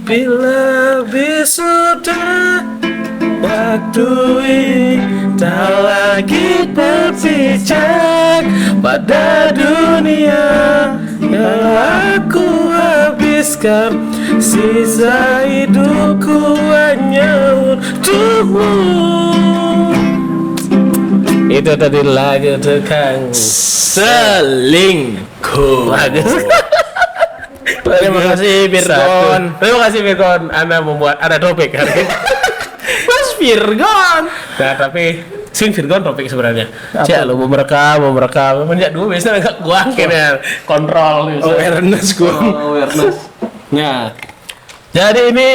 Bila wisuda waktu ini tak lagi berpijak pada dunia yang aku habiskan, sisa hidupku hanya untukmu. Itu tadi lagu tukang selingkuh. Bagus. Terima kasih Virgon. Terima kasih Virgon. Anda membuat ada topik hari ini. Mas Virgon. Nah tapi sing Virgon topik sebenarnya. Cek lo mau merekam. Menjak dulu biasanya agak gua kayaknya kontrol. Awareness gua. Awareness. Nah. Jadi ini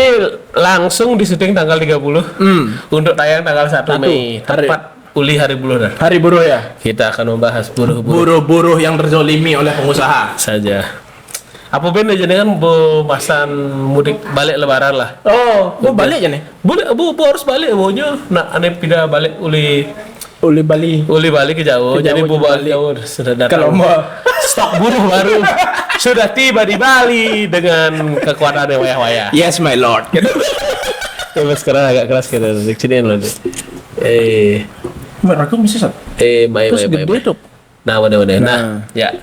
langsung di syuting tanggal 30 untuk tayang tanggal 1 Mei. Tepat Uli Hari Buruh dah. Hari Buruh ya. Kita akan membahas buruh yang terzolimi oleh pengusaha saja. Apa benda jadi kan pemasan mudik balik lebaran lah. Oh, bu balik aja nih. Boleh, bu harus balik bonya. Nak aneh pindah balik uli Bali ke jauh. Jadi bu balik jauh sudah datang. Kalau mau stok buruh baru sudah tiba di Bali dengan kekuatan yang wayah-wayah. Yes my lord. Coba sekarang agak keras kita sini loh. Mereka bisa sat. Baik. Nah, wadah. Nah, ya.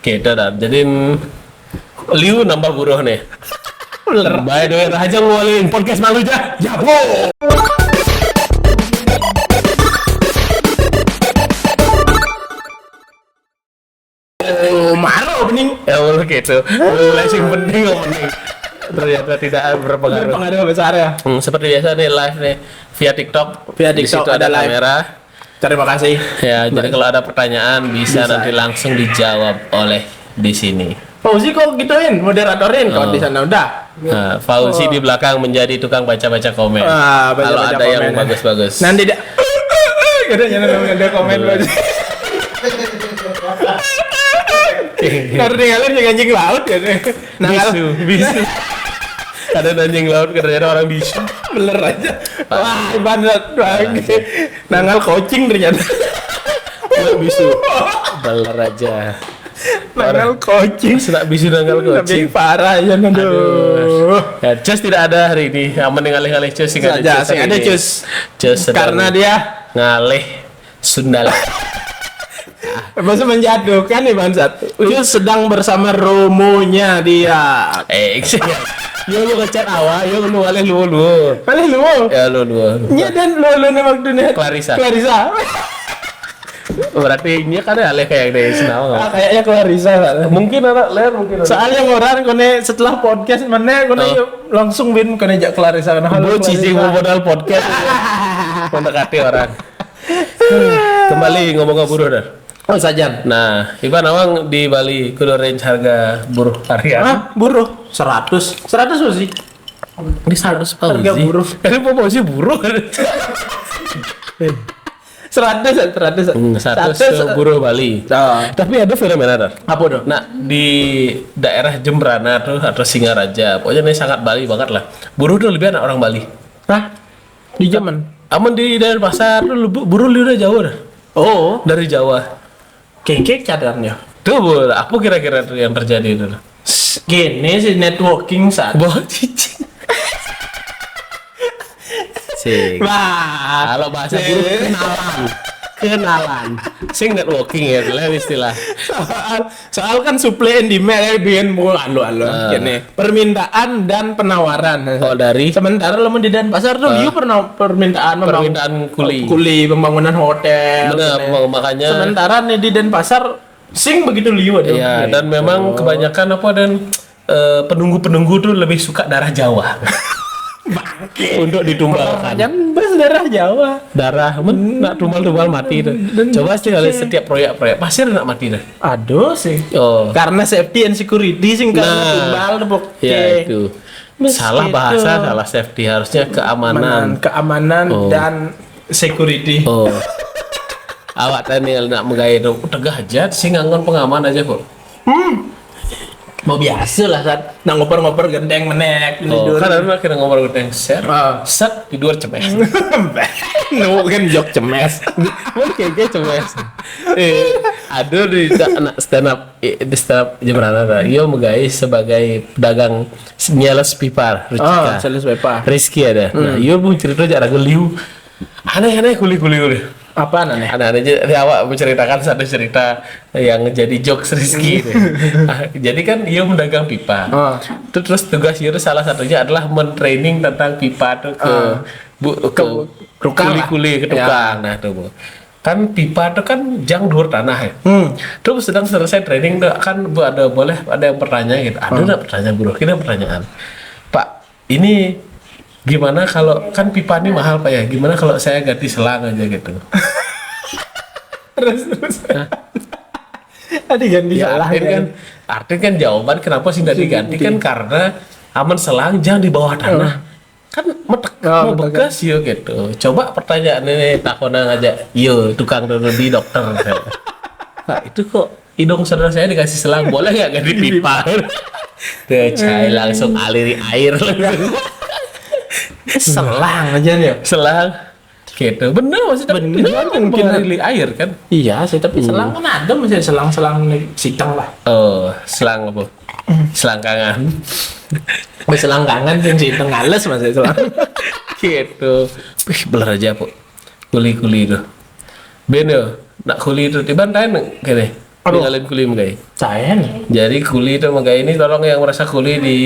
Kita dah. Jadi Liu nambah buruh nih. Baik doa aja ngulin podcast malu aja. Jabo. Maro bening. Ya Allah gitu. Mulai sing penting ngomong. Ternyata tidak berpengaruh besar ya. Seperti biasa nih live nih via TikTok. Di situ ada kamera. Terima kasih. Ya, jadi kalau ada pertanyaan bisa nanti langsung dijawab oleh di sini. Fauzi kok gituin, moderatorin kalau di sana udah. Nah, Fauzi di belakang menjadi tukang baca-baca komen. Kalau ada yang bagus-bagus. Nanti dia katanya ada komen aja. Karena tinggalin yang anjing laut ya. Bisu. Ada anjing laut katanya orang bisu. Bener aja. Wah, banget banget. Nangal coaching ternyata. Bisu. Bener aja. Nangal coaching. Sudah bisu nangal coaching. Lebih parah ya aduh. Ya, Cus tidak ada hari ini. Aman ngalih-ngalih Cus sih ada. Ada Cus. Karena dia ngalih Sundala. Masa menjatuhkan nih bangsat. Cus sedang bersama Romonya dia. Yo lu ngecat awak, yo lu ngalih lu. Ngalih lu. Ya lu. Nya dan lu nih waktunya. Clarissa. Berarti ini kan ada kayak dari Senau. Kayaknya Clarissa. Mungkin ada lain mungkin. Soalnya orang kone setelah podcast mana kone langsung bin kone jak Clarissa karena halo. Cicing modal podcast. Mendekati orang. Kembali ngomong buruh dah. Oh saja. Nah, Iban awang di Bali kudu range harga buruh harian. Buruh 100 sih. Di 100 harga buruh. Ini promosi buruh. 100 buruh Bali. Tapi ada fenomena dah. Apa tuh? Nah, di daerah Jembrana tuh atau Singaraja, pokoknya ini sangat Bali banget lah. Buruh tuh lebih anak orang Bali. Hah? Di zaman? Aman di daerah pasar tuh buruh udah jauh dah. Oh, dari Jawa. Kek cadarnya. Tuh, Bu, apa kira-kira tuh yang terjadi itu? Gini sih networking saat. Bawa cicing. Kalau bahasa buruh kenalan. Sing networking ya, lah istilah. Soal kan supply and demand bikin gini. Permintaan dan penawaran. Oh, dari sementara lo di Denpasar tuh you pernah permintaan kuli pembangunan hotel. Benar, makanya sementara nih di Denpasar sing begitu liu ada. Iya, dan memang kebanyakan penunggu tuh lebih suka darah Jawa. Bangke. Untuk ditumbalkan. Jangan bahas darah Jawa. Darah nak tumbal mati itu. Coba sih kali setiap proyek pasti nak mati dah. Aduh sih. Oh. Karena safety and security sing karena tumbal debok. Ya itu. Salah bahasa, salah safety, harusnya keamanan dan security. Oh. Awak tadi nak menggaya tegah aja sing ngangon pengaman aja kok. Mau biasa lah saat nak ngoper-ngoper gendeng menek Oh, kan ada kira ngomong gede set, set tidur cemes. Nu kan jok cemes. Oke, cemes. Ada di anak stand up di stand up Jemberana ada. Ia megai sebagai pedagang nyeles pipa, Rucika. Sales pepa. Rizky ada. Nah, ia pun cerita jarak geliu. Aneh-aneh kuli-kuli deh. Apa aneh? Ada di awak menceritakan satu cerita yang jadi jokes Rizky. Jadi kan ia mendagang pipa. Terus tugas dia salah satunya adalah mentraining tentang pipa tuh ke kuli-kuli ke tukang. Nah tuh Bu. Kan pipa tuh kan jang dur tanah ya. Terus sedang selesai training tuh kan Bu ada yang bertanya gitu. Ada nggak pertanyaan Bu? Kita pertanyaan. Pak, ini gimana kalau kan pipa ini mahal Pak ya? Gimana kalau saya ganti selang aja gitu? Terus. Tadi ganti Ya, salah artinya kan jawaban kenapa sih nggak diganti kan karena aman selang jangan di bawah tanah. Kan mau bekas yuk gitu. Coba pertanyaan ini takona ngajak yo tukang di dokter. Pak itu kok hidung saudara saya dikasih selang boleh nggak ganti pipa? Tuh cai langsung aliri air. selang aja nih. Selang gitu bener maksudnya Bener, kan mungkin mengaliri air kan. Iya sih, tapi selang kan ada masih selang-selang sitang lah. Oh selang apa? Selangkangan. Selangkangan sing sitang ngales masih selang. Gitu. Wih beler aja Po. Kuli-kuli itu. Ben yo, nak kuli itu tiba nang kene. Aduh. Tinggalin kuli menggai. Caen. Jadi kuli itu menggai ini tolong yang merasa kuli di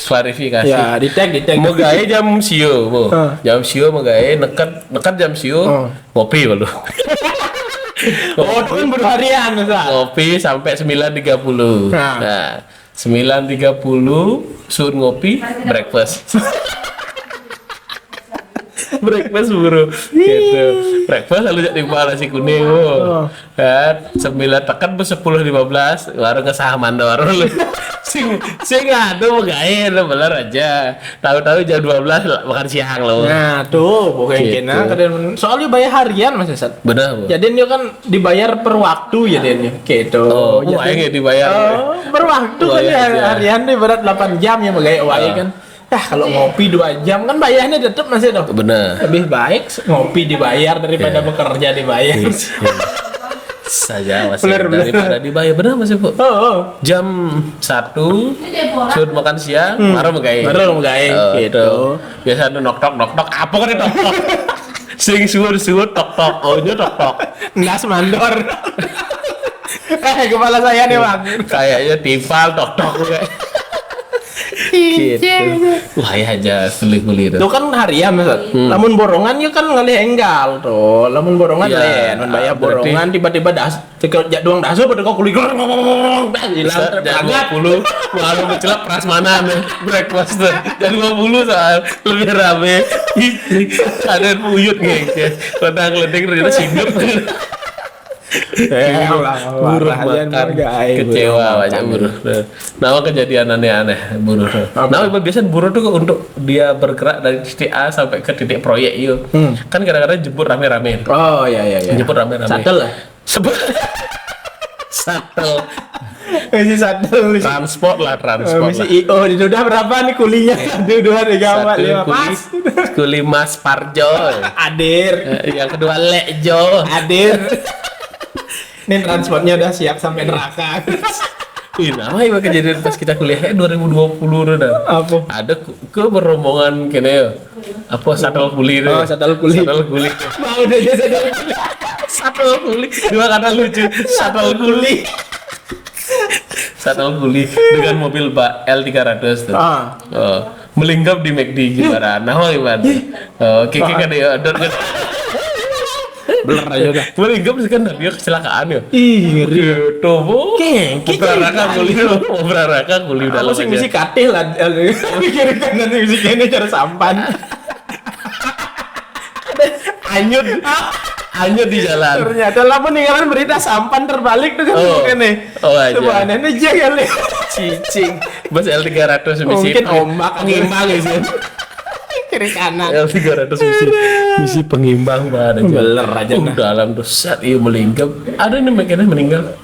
klarifikasi. Ya, di tag. Menggai jam sio, Bu. Jam sio menggai nekat jam sio ngopi baru. Oh, itu kan berharian masa. Ngopi sampai 9.30. Nah, 9.30 suruh ngopi breakfast. Breakfast buru gitu. Breakfast lalu jadi nasi kuning kan 9 tekan 10.15 baru ngesah mandor lu sing aduh gawe lu bener aja tahu-tahu jam 12 makan siang lo. Nah tuh pokoknya Gitu. kena kadang soalnya bayar harian mas Sat. Bener Bu. Jadi dia kan dibayar per waktu ya dia gitu. Aing dibayar per waktu kan Bayar ya, aja. harian nih berat 8 jam ya bagai kan. Kalau ngopi 2 jam kan bayarnya tetap masih dong. bener Lebih baik ngopi dibayar daripada bekerja dibayar. saja masih Bener. daripada dibayar bener masih Bu. Jam 1 sudah makan siang baru menggai. Baru menggai gitu. Biasa nok tok apa kan tok tok. Sing suur tok tok. Oh nya tok tok. Ndas mandor. Kepala saya nih bang. Kayaknya timpal tok tok kayak. Gitu. Wah ya aja kuli-kuli itu. Itu kan harian mas. Lamun borongan ya kan ngalih enggal tuh. Lamun borongan Iya. lain. Mun bayar Berarti- borongan tiba-tiba doang dasu pada kau kulit hilang Jam terbangat. 20 malu mencelap prasmanan breakfast tuh. Jam 20 soal lebih rame. Ada buyut gitu. Ledang-ledeng ternyata singgep. Buruh makan kecewa banyak buruh. Nama kejadian aneh-aneh buruh. Nama biasanya buruh tuh untuk dia bergerak dari titik A sampai ke titik proyek yuk. Kan kadang-kadang jemput rame-rame. Oh iya. Jemput rame-rame. Satel lah. Shuttle. Masih satel. Transport lah. Masih IO itu udah berapa nih kulinya? 1, 2, 3, 4, 5 pas. Kuli Mas Parjo. Adir. Yang kedua Lekjo. Adir. Ini transportnya udah siap sampai neraka. Wih, nama iba kejadian pas kita kuliah 2020 udah. Apa? Ada ke berombongan kene ya. Apa shuttle kuli itu. Oh, shuttle kuli. Shuttle kuli. Mau udah jadi sadar. Shuttle kuli. Dua kata lucu. Shuttle kuli. Shuttle kuli dengan mobil Pak L300 tuh. Oh, melinggap di McD gimana? Nama gimana? Oh, kiki kan ya ada Beler aja udah. melinggap sih kan dia kecelakaan ya. Ih, ngeri. Gitu, Bu. Kengki. Beraraka kuli lu. Beraraka kuli dalam Aku sih misi katil lah. Pikirin kan nanti misi kene cara sampan. Anyut di jalan. Ternyata lah peninggalan berita sampan terbalik tuh kan kene. Oh aja. Coba aneh aja kali. Cicing. Bus L300 misi. Mungkin ombak pengimbang ya sih. kiri kanan. L300 misi pengimbang banget aja. Beler aja nah. Dalam tuh saat iya melinggap. Ada nih makanya meninggal.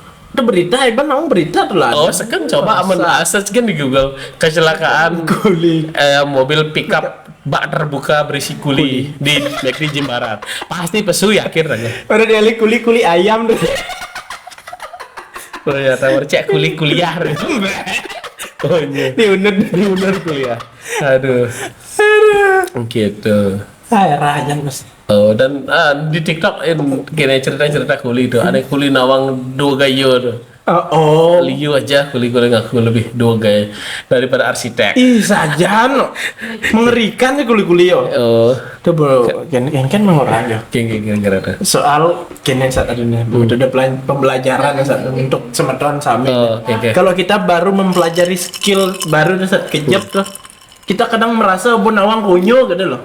berita, Iban nang berita tuh lah. Oh, sekarang coba aman search kan di Google kecelakaan Kuli. mobil pickup bak terbuka berisi kuli di McD Jimbaran. Pasti pesu yakin aja. Ada dia kuli ayam tuh. Ternyata cek kuliah. Oh iya. Diundur kuliah. Aduh. Gitu. Rajan mas. Oh, dan di TikTok kini cerita kuli itu ada kuli nawang 2 gayo tuh. Oh. Liu aja kuli ngaku lebih 2 gaya daripada arsitek. Ih sajan, mengerikan ya kuli yo. Oh, Tuh bro, kan mengorang ya. kira-kira. Soal kini saat adanya, udah pembelajaran saat untuk semeton sami. Oh, oke. Kalau kita baru mempelajari skill baru saat kejap tuh, kita kadang merasa nawang kunyo gitu loh.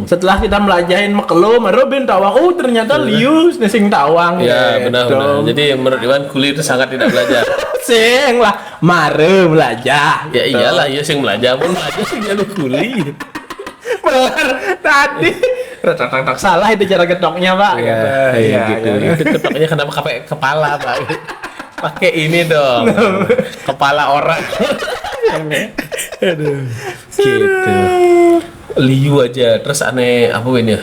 Setelah kita melajahin makelo, baru ben tawang, oh ternyata lius nesing tawang. Ya, gitu. benar. Jadi menurut Iwan kuli itu sangat tidak belajar. Sing lah, mare belajar. Ya iyalah, ya sing belajar pun belajar sing jalur kuli. Bener, tadi tak salah itu cara ketoknya pak. Ya, gitu. Itu ketoknya kenapa pakai kepala, Pak? Pakai ini dong. Kepala orang. Aduh. Gitu. Liu aja. Terus aneh apa ini ya?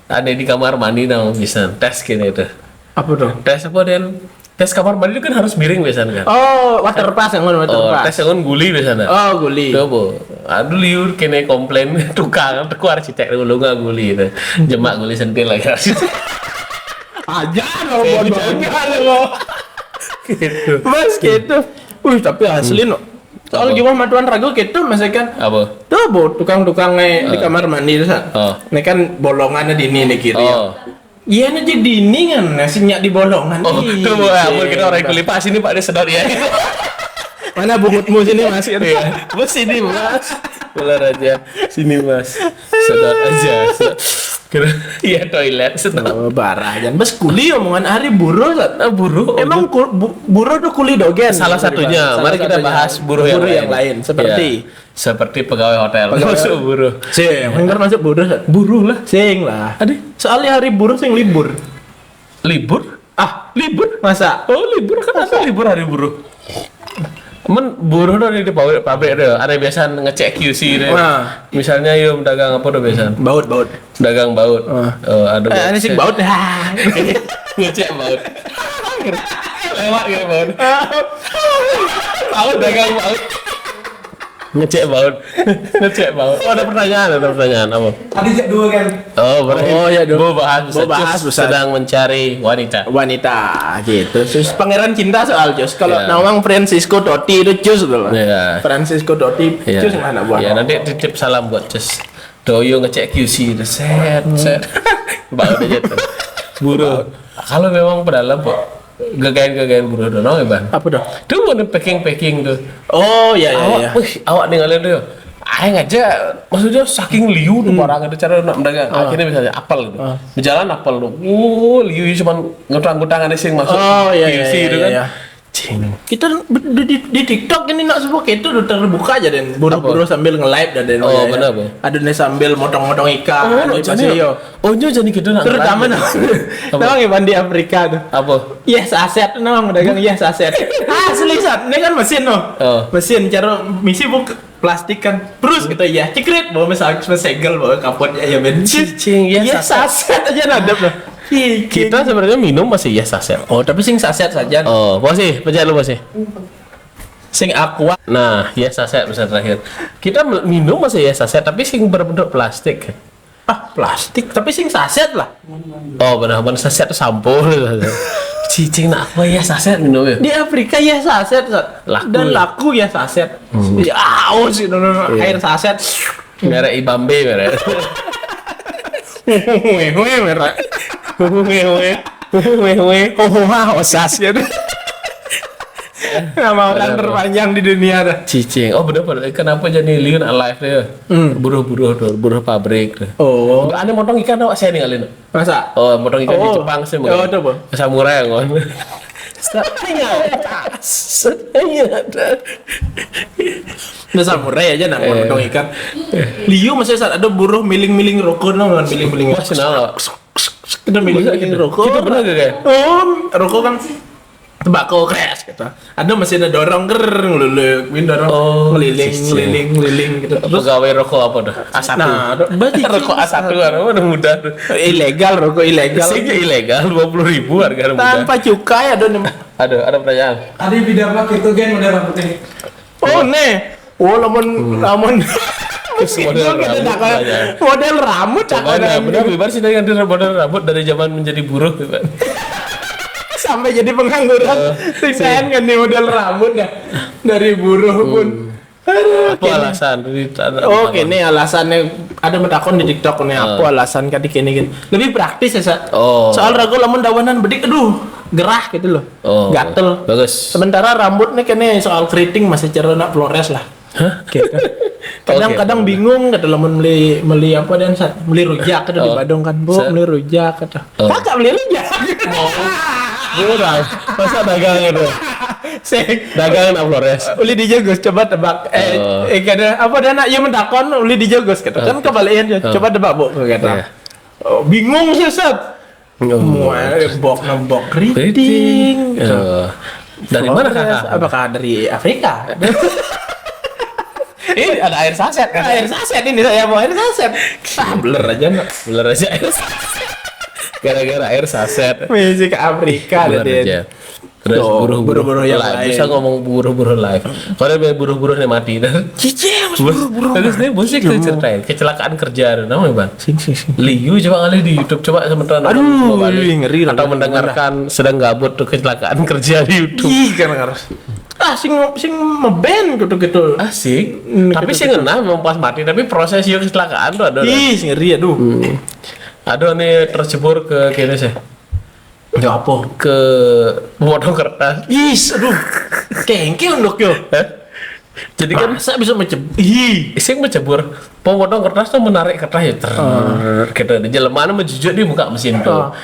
Aneh di kamar mandi dong bisa tes gini tuh. Apa dong? Tes apa dan tes kamar mandi itu kan harus miring biasanya kan. Oh, water pass yang water pass. Tes yang guli biasanya. Oh, guli. Coba. Aduh liur kene komplain tukang teku arsitek dulu nggak guli itu. Jemak guli sentil lagi arsitek. Aja lo bodohnya lo. Gitu. Mas gitu. Tapi asli no. Soal gimana matuan ragu gitu mas kan. Apa? Tuh bu tukang-tukang di kamar mandi tuh. Ini kan bolongannya dini nih kiri. Iya nih jadi dini kan nasinya di bolongan. Oh, tuh bu, kita orang kulit pas ini Pak dia sedot ya. Mana bungutmu sini mas? Bos sini mas. Keluar aja. Sini mas. Sedot aja. Iya toilet sedot. Oh, barah jangan bes kuli omongan hari buruh buruh. Emang buruh tuh kuli dogen. Salah satunya. Mari kita bahas buruh yang lain. Seperti pegawai hotel. Masuk buruh. Sing, masuk buruh. Buruh lah. Sing lah. Soalnya hari buruh sing libur. Libur? Libur? Masa? Oh libur kan ada libur hari buruh. Men buruh dong di pabrik deh. Ada biasa ngecek QC deh. Misalnya yuk dagang apa tuh biasa? Baut. Dagang baut. Ada sih baut. Ngecek baut. Lewat gitu baut. Dagang baut. Ngecek baut. Oh, ada pertanyaan apa? Tadi cek dua kan. Ya dua bahas sedang mencari wanita gitu. Terus pangeran cinta soal Jus. Kalau nawang Francisco Totti itu Jus loh. Francisco Totti Jus mana buat? Ya nanti titip salam buat Jus. Doyo ngecek QC set. Baut aja tuh. Buruh. Kalau memang pedalam kok. Gagain buruh doang ya Bang. Apa dah? Tuh mau packing tuh. Oh iya. Awak ninggalin tuh. Aing aja maksudnya saking liu tuh orang itu cara nak mendagang. Akhirnya misalnya apel gitu. Berjalan apel tuh. Liu cuma ngutang-ngutang ada sing masuk. Oh iya. Itu kan. Cing. Kita di TikTok ini nak semua itu udah terbuka aja dan buru-buru sambil nge-live dan oh benar Bu. Ada nih sambil motong-motong ikan. Oh jadi gitu nak. Terutama nawang Iban di Afrika tuh. Apa? Yes aset nawang dagang yes aset. Asli sat, ini kan mesin no. Mesin cara misi buk plastik kan. Terus gitu ya, cekret bawa segel bawa kapotnya ya ben. Cing yes aset aja nadep loh. Kita sebenarnya minum masih yes saset. Oh, tapi sing saset saja. Oh, posisi, pecah lu posisi. Sing aqua. Nah, yes saset misalnya terakhir. Kita minum masih yes saset, tapi sing berbentuk plastik. Plastik, tapi sing saset lah. Oh, benar-benar saset itu sampo. Cicing nak apa ya saset minum ya? Di Afrika ya saset, laku ya saset. Ya, sih air saset. Merek Ibambe merek. merek. Osas ya. Nama orang terpanjang di dunia dah. Cicing. Oh benar. Kenapa jadi liun alive dia? Buruh pabrik. Oh. Ada motong ikan awak saya ninggalin. Masa? Oh motong ikan di Jepang sih. Oh itu bu. Samurai ngon. Udah samurai aja nak motong ikan. Liu masih saat ada buruh miling-miling rokok nongan miling-miling. Wah senang. Kita miling-miling rokok. Kita pernah gak kayak? Rokok kan tembakau crash gitu. Ada mesinnya dorong ngeluluk, dorong ngeliling gitu. Terus pegawai rokok apa dah? A1. nah, Rokok A1 kan udah mudah tuh. ilegal rokok ilegal. Sehingga ilegal 20.000 harga mudah. Tanpa cukai ada Ada pertanyaan. Ada bidang itu gen model rambut ini. Oh nih. Oh lamun model rambut Benar bebas sih dari model rambut dari zaman menjadi buruh gitu. Sampai jadi pengangguran. Saya kan nih model rambut dah dari buruh pun. Apa alasan? Oke, ini alasannya ada metakon di TikTok nih apa alasan kan gini. Lebih praktis ya, Sa. Soal ragu lamun dawanan bedik aduh, gerah gitu loh. Gatel. Bagus. Sementara rambutnya kene soal keriting masih cerna Flores lah. Gitu. Kadang-kadang bingung kata lamun beli apa dan beli rujak kata di Badung kan. Bu, beli rujak kata. Kakak beli rujak. Murah, masa dagang itu? Dagangan Flores. Uli di Jogos coba tebak. Kada apa dana ya mentakon uli di Jogos kata. Kan kebalian coba tebak bu kata. Bingung sih Sat. Nembok keriting. Dari mana kakak? Apakah dari Afrika? Ini ada air saset kan? Air saset ini saya mau air saset. Blur aja air saset. Gara-gara air saset. Misi ke Afrika aja. Terus buruh-buruh yang live. Bisa ngomong buruh-buruh live. Kalau buruh-buruh yang mati dah. Cici buruh-buruh. Terus dia musik ceritain kecelakaan kerja namanya Bang. Sing. Liu coba kali di YouTube coba sementara. Aduh, ngeri. Atau mendengarkan sedang gabut tuh kecelakaan kerja di YouTube. Ih, kan harus. Sing ngeband gitu. Asik. Tapi sih ngena memang pas mati tapi proses yuk kecelakaan tuh ada. Ih, ngeri aduh. Ada nih tercebur ke kene sih. Ya apa? Ke potong kertas. Is, aduh. Kengke untuk yo. Jadi kan saya bisa mencebur. Iseng mencebur. Pemotong kertas tuh menarik kertas ya. Gitu. Di jelmaan menjujur di muka mesin tuh.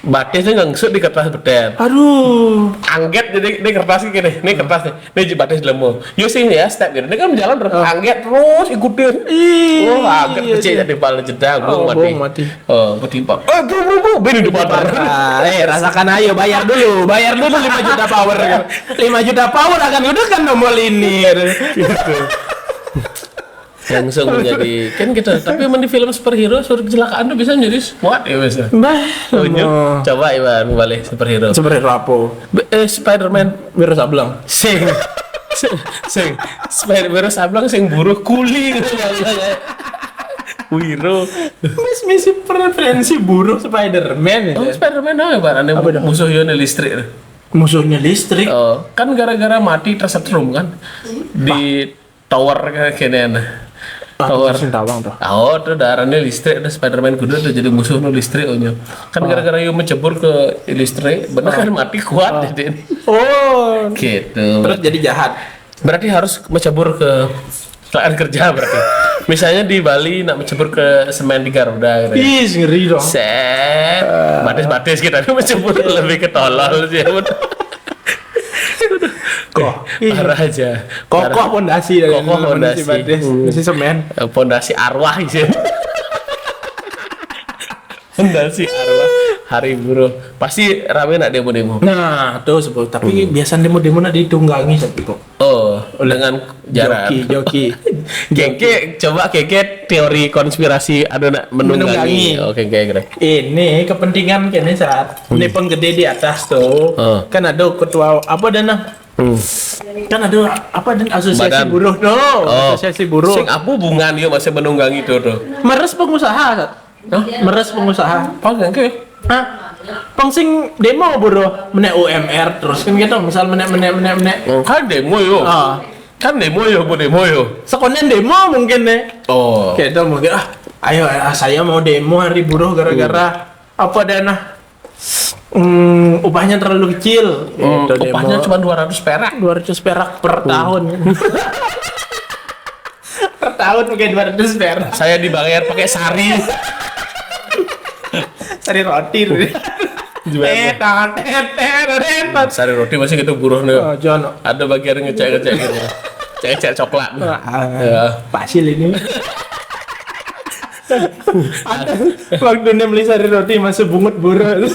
Batisnya ngangsut di kertas beden. Aduh. Angget jadi ini kertas gini. Ini kertas nih. Ini batis lemu. Yo sih ya step gitu. Ini kan berjalan terus. Angget terus ikutin. Angget kecil jadi paling jedang. Mati. Bertimpa. Bu. Bini di motor. Rasakan ayo bayar dulu 5 juta power. 5 juta power akan udah kan nomor ini. Gitu. Langsung menjadi kan gitu. Tapi di film superhero suruh kecelakaan tuh bisa menjadi SWAT ya bisa. Coba Iwan balik superhero apa? Spiderman Virus Ablang. Sing Spider-Man Ablang sing buruh kuli gitu. Wiro. Misi preferensi buruh Spiderman. Spiderman apa Iwan? Musuhnya listrik. Musuhnya listrik. Kan gara-gara mati tersetrum kan di tower kayaknya. Tower Sintawang tuh. Tuh darahnya listrik, ada Spiderman kudu tuh jadi musuh nu listrik ohnya. Kan gara-gara yo mencebur ke listrik, bener kan mati kuat jadi. Gitu. Terus jadi jahat. Berarti harus mencebur ke kecelakaan kerja berarti. Misalnya di Bali nak mencebur ke semen di Garuda gitu. Ih, ngeri dong. Batis kita tapi mencebur lebih ke tolol sih. Parah aja. Kokoh pondasi dari pondasi semen. Pondasi arwah sih. Pondasi arwah hari buruh. Pasti rame nak demo-demo. Nah, tuh sebut. Tapi biasa demo-demo nak ditunggangi satu. Dengan jarak. Joki. Keke coba teori konspirasi ada nak menunggangi. Oke. Ini kepentingan kene saat ini penggede di atas tuh. Kan ada ketua apa dana? Kan ada apa dan asosiasi Badan. Buruh asosiasi buruh. Sing apa hubungan yo masih menunggangi tuh. Meres pengusaha. Meres pengusaha. Oke. Pangsing demo buruh menek UMR terus kan gitu misal menek. Kan demo yo. Sekonen demo mungkin deh. Gitu mungkin ayo saya mau demo hari buruh gara-gara apa dana upahnya terlalu kecil. Upahnya cuma 200 perak. 200 perak per tahun. Per tahun pakai 200 perak. Saya dibayar pakai sari. Sari roti. Sari roti masih gitu buruh nih. John. Ada bagian ngecek gitu. Cek coklat. Pasil ini. Waktu dia beli sari roti masih bungut buruh.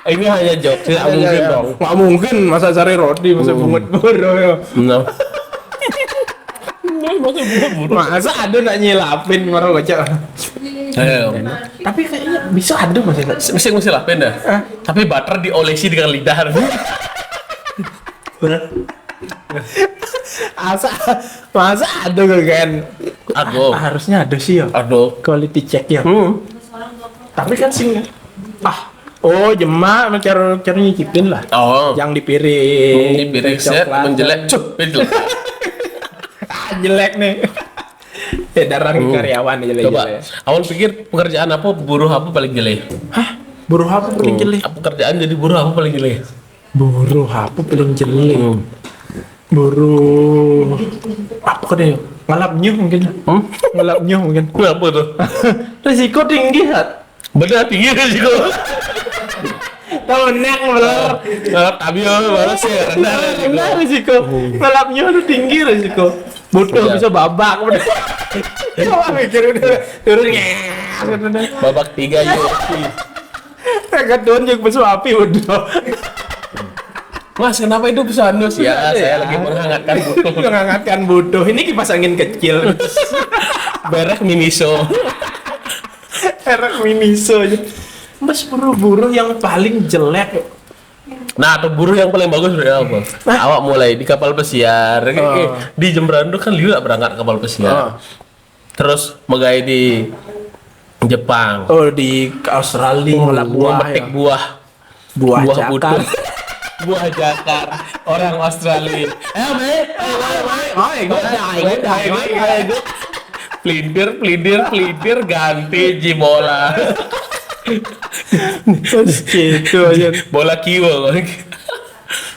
Ini hanya jokes, tidak mungkin dong. Nggak mungkin masa cari roti, masa bungut buru ya. No. Masa ada nak nyelapin orang baca. Ayo. Tapi kayaknya bisa ada masih. Mesti lah dah. Tapi butter diolesi dengan lidah. Masa ada kan? Aduh. Harusnya ada sih ya. Aduh. Quality check ya. Tapi kan sing oh jema cara nyicipin lah. Oh. Yang di piring. Di piring set menjelek. Cup, jelek. Jelek nih. Edaran karyawan jelek. Coba. Awal pikir pekerjaan apa, buruh apa paling jelek? Hah? Buruh apa paling jelek? Pekerjaan jadi buruh apa paling jelek? Buruh apa paling jelek? Buruh apa kok deh? Ngalap nyuh mungkin. Ngalap nyuh mungkin. Kenapa tuh? Risiko tinggi hat. Benar tinggi risiko. Tahu nek beler. Ngalap tabio balas sih rendah Risiko. Ngalap nyuh itu tinggi risiko. Butuh bisa babak. Coba mikir udah turun babak 3 UFC. Agak turun juga pesuapi udah. Mas, kenapa itu pesandus? Ya, saya lagi menghangatkan butuh. Menghangatkan butuh. Ini kipas angin kecil. Berek Miniso. Erek Miniso aja. Mas buruh-buruh yang paling jelek. Nah, atau buruh yang paling bagus sebenarnya apa? Awak mulai di kapal pesiar. Di Jembrando kan Liu gak berangkat kapal pesiar. Terus megai di Jepang. Oh, di Australia ngelap buah. Memetik buah Buah butuh. jakar. Buah jakar orang Australia. Pelintir ganti Jimola. Gitu aja. Bola kiwo.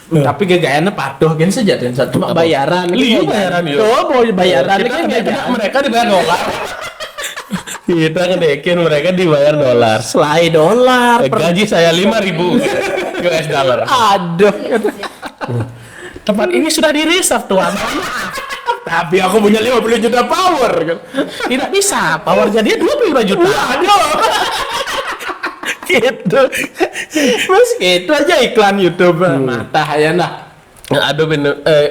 Tapi gagaannya patuh kan saja dan satu cuma bayaran. Liu bayaran yuk. Oh, mau bayaran Mereka dibayar dolar. Kita ngedekin mereka dibayar dolar. selai dolar. Gaji saya 5.000 US dollar. Aduh. Tempat ini sudah di reserve tuan. Tapi aku punya 50 juta power kan. Tidak bisa. Powernya dia 25 juta. Aduh. Gitu. Mas gitu aja iklan YouTube. Mata ya nah. Ada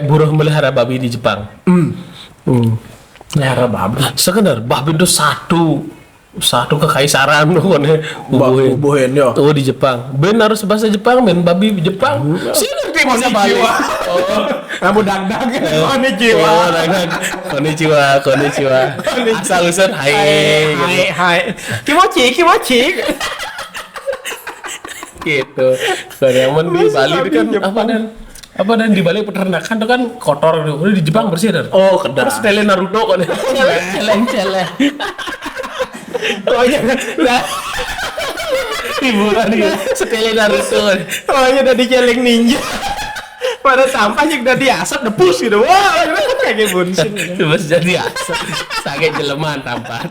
buruh melihara babi di Jepang. Melihara babi. Sekedar babi itu satu kekaisaran tuh kan Bubuhin yo. Oh di Jepang. Ben harus bahasa Jepang, ben babi Jepang. Sih ngerti bahasa Bali. Oh, kamu dagdag. Konnichiwa. Konnichiwa. Asal usul hai. Kimochi. Gitu. Kalau yang di Bali itu kan apa dan di Bali peternakan itu kan kotor. Udah di Jepang bersih dan. Oh, kedar. Terus tele Naruto kan. Celeng. Oh iya. Lah. Hiburan dia. Setele Naruto. Oh iya udah diceleng ninja. Pada sampah juga udah diasap depus gitu. Wah, kayak bunsin. Terus jadi asap. Sakit jeleman tampan.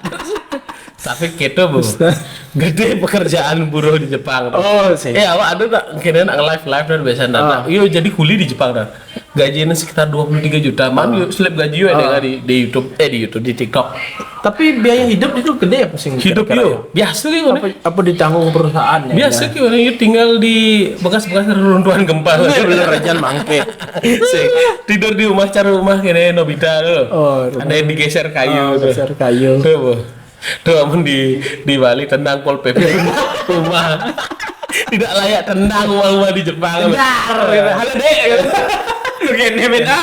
Tapi gitu bu, gede pekerjaan buruh di Jepang. Oh sih. Awak ada tak kira nak live dan biasa nak. Yo jadi kuli di Jepang dah. Gajinya sekitar 23 juta. Man, slip gaji yo ada di YouTube, di TikTok. Tapi biaya hidup itu gede apa sih? Hidup yo biasa gitu. Apa ditanggung perusahaannya? Biasa gitu. Yo tinggal di bekas-bekas reruntuhan gempa. Bener aja mangke. Tidur di rumah cari rumah kira Nobita tuh. Oh, ada yang digeser kayu. Geser kayu. Tuh amun di Bali tendang Pol PP rumah tidak layak tendang rumah di Jepang. Halo dek. Begini beda.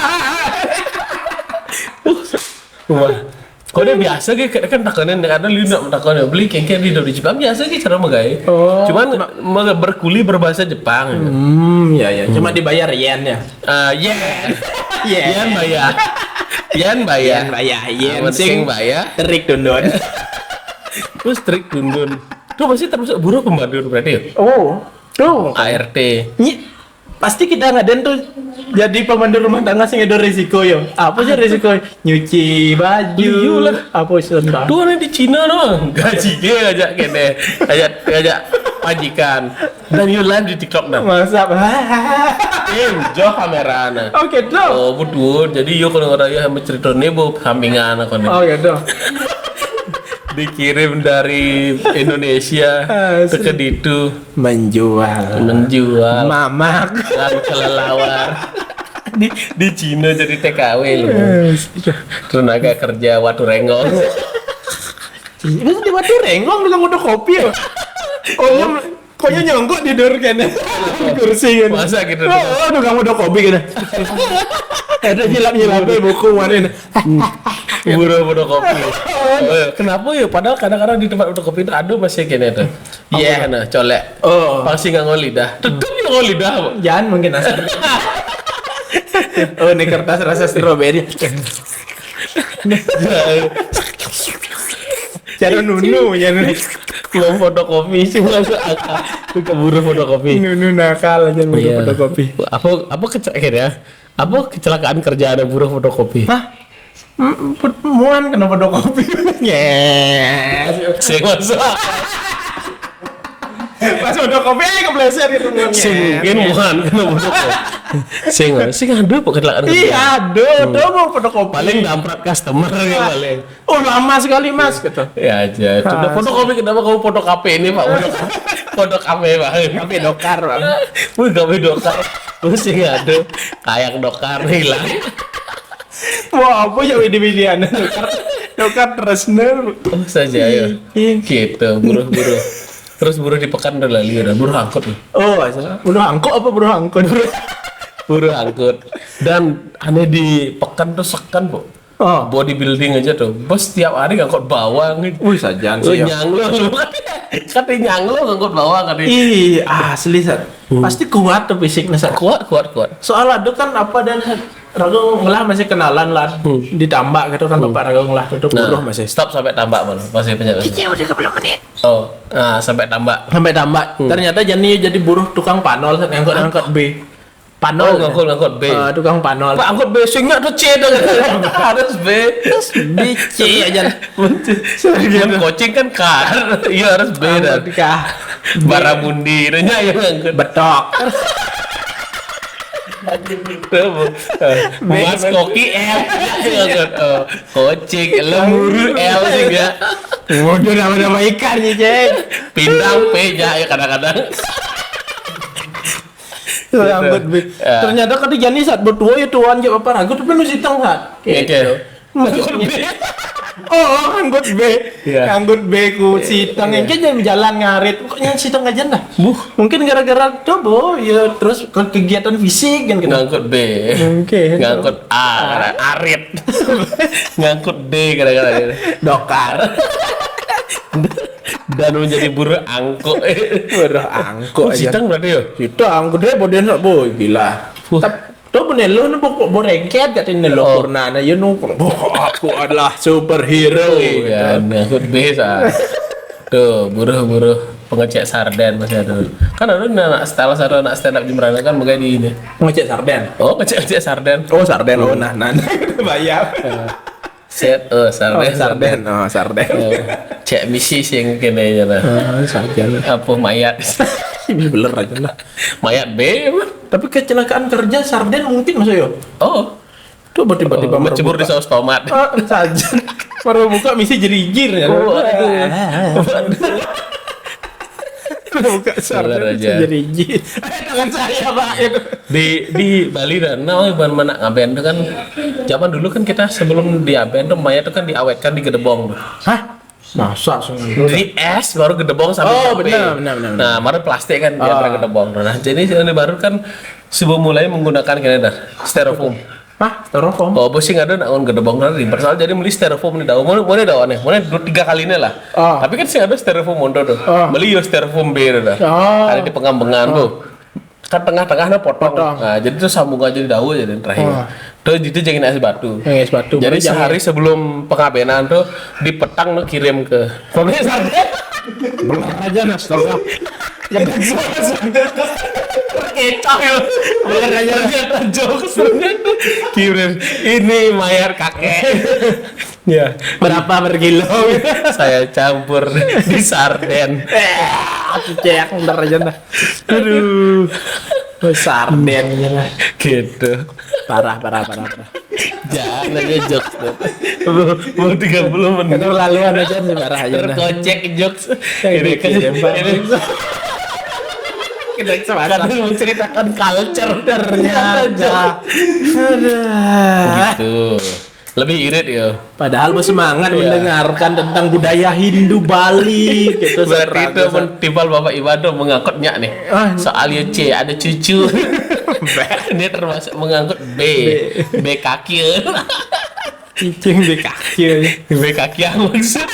Kau dia biasa kan takanan ada lu nak takanan beli kengkeng di Jepang biasa cara megai. Cuman berkuli berbahasa Jepang. Ya. Cuma dibayar yen ya. Yen bayar. Yen sing bayar. Terik dundun. Terus trik dundun. Tuh pasti termasuk buruh pembantu berarti ya? Oh, tuh. ART. Pasti kita ngadain tuh jadi pemandu rumah tangga sing ada risiko yo. Apa sih risiko? Nyuci baju lah. Apa sih entah. Tuh di Cina doang. Gajinya aja kene. Ajak majikan. Dan you live di TikTok dah. Masa. Jauh kamera na. Oke, tuh. Oh, betul. Jadi yo kalau orang ya cerita nih bu sampingan aku nih. Oh, ya tuh. dikirim dari Indonesia ke Ditu menjual mamak dan kelelawar di Cina jadi TKW loh. Tenaga kerja Watu Renggong. Itu di Watu Renggong dengan udah kopi ya. Koknya nyongkok tidur kayaknya kursi kan. Masa gitu. Oh, kamu udah kopi gitu. Ada nyilap-nyilapnya buku mana. Buru kopi. Kenapa ya? Padahal kadang-kadang di tempat udah kopi itu ada masih kene tuh. Iya, nah colek. Oh, Pasti nggak ngol lidah. Tetep ngol lidah. jangan mungkin asal. Oh, ini kertas rasa stroberi. Cara nunu ya nih. Mau fotokopi sih langsung akal. Keburu fotokopi. Nunu nakal aja mau Iya. fotokopi. Apa kecelakaan? Apa kecelakaan kerjaan buruh fotokopi? Hah? Muan kena fotokopi. Yes. Saya masuk. Pas fotokopi kepleset gitu. Mungkin muan kena fotokopi. Sing ada apa kecelakaan kerjaan? Iya, aduh mau fotokopi. Paling damprat customer ya paling. Oh, lama sekali Mas gitu. Ya aja. Sudah fotokopi kenapa kamu foto KP ini Pak? Foto KP Pak. Tapi dokar, Bang. Wih KP dokar. Pusing ada. Kayak dokar hilang. Wah, apa ya video-videoan dokar Tresner. Oh saja ya. Gitu, buruh. Terus buruh di pekan udah lali udah buruh angkut nih. Oh, udah angkot apa buruh angkot? Buruh angkut. Dan aneh di pekan tuh sekan Bu. Oh, Bodybuilding aja tuh. Bos setiap hari ngangkut bawang. wih sajan Lu sih. nyanglo lu. Katanya nyanglo ngangkut bawang katanya. Ih, asli Sat. Pasti kuat tuh fisiknya Sat. Kuat. Soal ada kan apa dan Rago ngelah masih kenalan lah. Ditambah gitu kan Bapak Rago ngelah tutup buruh masih. Stop sampai tambah malah. Masih banyak. Iya udah 30 menit. Oh, nah sampai tambah. Sampai tambah. Ternyata jadi buruh tukang panol Sat, ngangkut B. Panol. Oh, ngangkut B. Tukang panol. Pak angkut B swingnya tuh C dong. Harus B. B C aja. Kan coaching kan K. Iya harus B dah. Ketika Baramundi nya yang angkut. betok. Mas koki L. Oh, coaching lemuru L sih ya. Waduh nama-nama ikan nih, Ceng. Pindang P nya ya kadang-kadang. Rambut B. Ya. Ternyata kata Jani saat berdua ya tuan aja Bapak Rago tapi lu sitang Sat. Oke. Oh, anggut B. Iya. Anggut B ku sitang yang jangan jalan ngarit. Pokoknya sitang aja dah. Mungkin gara-gara coba ya terus kegiatan fisik kan gitu. Ngangkut B. Mungkin. Ngangkut A karena arit. Ngangkut D gara-gara Dokar. dan menjadi buruh angkut. Udah angkut aja. Sitang berarti ya? Sitang gede boden sak boy gila. Tuh bener lu nu borengket katanya lo purnana ya nu aku adalah superhero Iya, ngangkut B sa. Tuh, buruh pengecek sarden masih ada. Kan ada anak stand up Jemberana kan makanya di ini. ngecek sarden. Oh, ngecek sarden. Oh sarden oh nah bayar. Set sarden. Sarden oh sarden. Cek misi sih yang kene aja lah. Sarden. Apa mayat? Ini beler aja lah. Mayat B apa? Tapi kecelakaan kerja sarden mungkin masa yo. Oh, Tuh tiba-tiba mencebur di saus tomat. saja. Baru buka misi jadi jir ya. Buka sarden Beler aja. jadi jir. Tangan saya Pak. Di Bali dan nah mana ngaben itu kan zaman dulu kan kita sebelum diaben tuh mayat itu kan diawetkan di gedebong tuh. Hah? Masa Di es baru gedebong sampai Oh, sampai. benar. Nah, kemarin plastik kan di antara gedebong. Nah, jadi ini baru kan sebelum mulai menggunakan kene dah styrofoam. Hah? Styrofoam? Oh, bosing ada nak on gedebong nanti. Persal jadi beli styrofoam nih dah. Mau dah aneh. Mau 2-3 kali ini lah. Tapi kan sih ada styrofoam mondo tuh. Beli yo styrofoam B dah. Ada di pengambengan tuh. Kan tengah-tengahnya potong. Nah, jadi tuh sambung aja di daun jadi terakhir. Tuh itu jadi es batu. Es batu. Jadi sehari sebelum pengabenan tuh di petang tuh kirim ke pabrik sarden. Belar aja astaga. Yang Kecil. Belar aja ternyata jokes ternyata. Kirim ini mayar kakek. Ya, berapa per kilo? saya campur di sarden. Aku cek bentar aja dah. Aduh. Sarden Gitu. parah. Jangan aja jokes. Mau 30 menit. Itu laluan aja sih parah aja. Terkocek jokes. Ini Kita semangat menceritakan culture ternyata. gitu. Lebih irit ya. Padahal bersemangat mendengarkan tentang budaya Hindu Bali gitu. Berarti itu timpal Bapak Iwado mengangkutnya nih. Soalnya C ada cucu. Ini termasuk mengangkut B kaki. Cicing di kaki. B kaki yang maksud.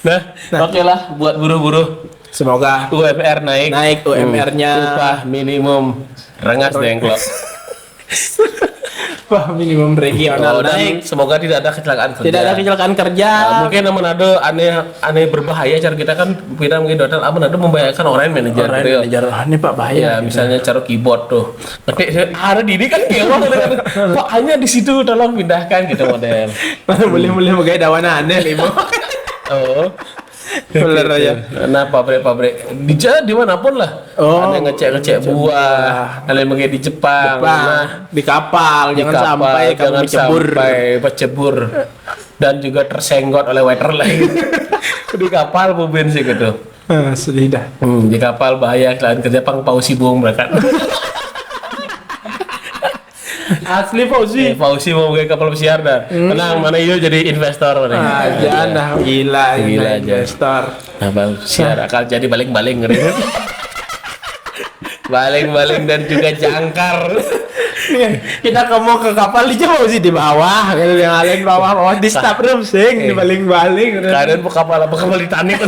Nah, oke lah buat buruh-buruh. Semoga UMR naik UMR-nya. Upah minimum rengas dengklok. Wah, minimum regional Dan naik. semoga tidak ada kecelakaan kerja. Tidak ada kecelakaan kerja. Mungkin Manado aneh berbahaya, cara kita kan mungkin hotel Manado membahayakan orang manajer. Manajer ini Pak bahaya. Ya, misalnya cara keyboard tuh. Nanti ada ini kan kewa Pak hanya di situ tolong pindahkan gitu model. Boleh pakai dawan aneh nih, Bu. Oh. Bener aja. Nah, pabrik di manapun lah. Ada yang ngecek buah, ada yang di Jepang. Nah, di kapal, jangan sampai kamu bercebur dan juga tersenggot oleh waiter lain. Di kapal buben sih gitu. Sedih dah. Di kapal bahaya kalian kerja pausi buang berangkat. Asli Fauzi mau pakai kapal pesiar dah. Tenang, mana itu jadi investor mana. Jangan gila investor. Kapal pesiar akal jadi baling-baling ngeri. Baling-baling dan juga jangkar. Kita mau ke kapal di Fauzi di bawah, gitu yang lain bawah di staff room sing di baling-baling. Kalian kapal Titanic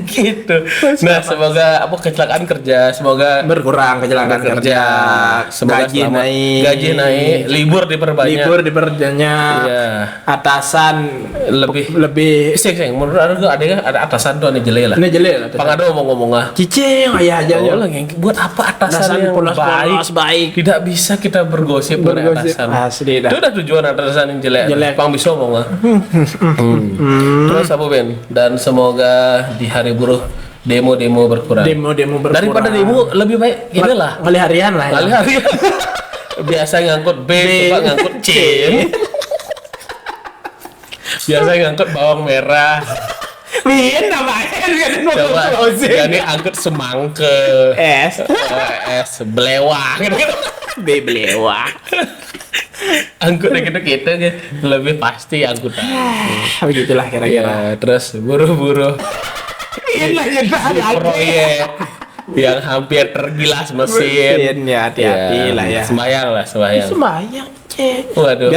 gitu. Nah, semoga kecelakaan kerja semoga berkurang kecelakaan kerja. Semoga gaji naik, libur diperbanyak. Iya. Atasan lebih menurut ada atasan tuh jele lah. Ini jele lah. Pangado ngomong cicing ya aja. Buat apa atasan yang baik? Tidak bisa kita bergosip dengan atasan. Asli dah. Itu udah tujuan atasan yang jelek. Pang bisa ngomong. Terus apa Ben? Dan semoga di hari buruh demo berkurang. Daripada demo lebih baik inilah kali harian lah. Kali harian. Biasa ngangkut B, coba ngangkut C. Biasa ngangkut bawang merah. Min namanya Coba jadi angkut semangke. S belewah gitu. Belewah. Angkut gitu lebih pasti angkutan. Begitulah kira-kira. Ya, terus buruh-buruh proyek yang hampir tergilas mesin. Ya, hati-hati lah ya. Sembayang. Waduh,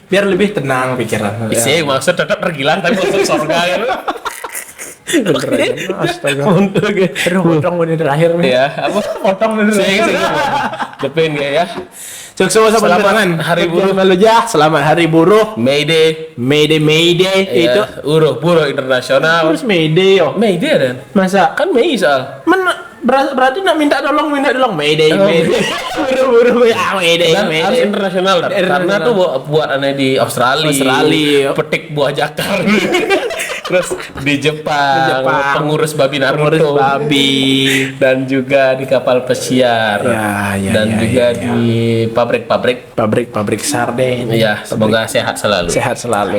biar lebih tenang pikiran. Sih, maksud tetap tergilas tapi masuk surga gitu. Astaga. Potong ini terakhir nih. Ya, apa? Potong ini. Depin ya. Sukses selamat Hari Buruh Maluja. Selamat Hari Buruh. May Day. Itu buruh internasional. Terus May Day yo. May Day dan. Masa Kan Mei soal. berarti nak minta tolong May Day. Buruh May Day. Harus internasional dan. Karena tuh buat aneh di Australia. Petik buah jakar. Terus di Jepang pengurus babi Naruto, dan juga di kapal pesiar, dan juga di pabrik sarden. Ya, semoga sehat selalu.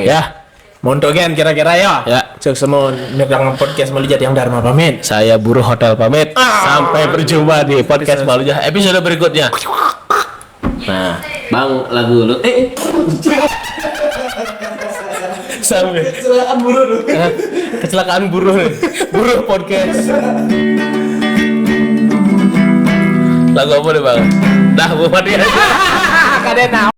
Ya. Montogen kira-kira ya. Sukses semua nyegang podcast Maluja yang Dharma pamit. Saya buruh hotel pamit. Sampai berjumpa di podcast Maluja episode berikutnya. Nah, Bang lagu lu. Sampai kecelakaan buruh podcast. Lagu apa deh Bang? Dah buat dia. Kadang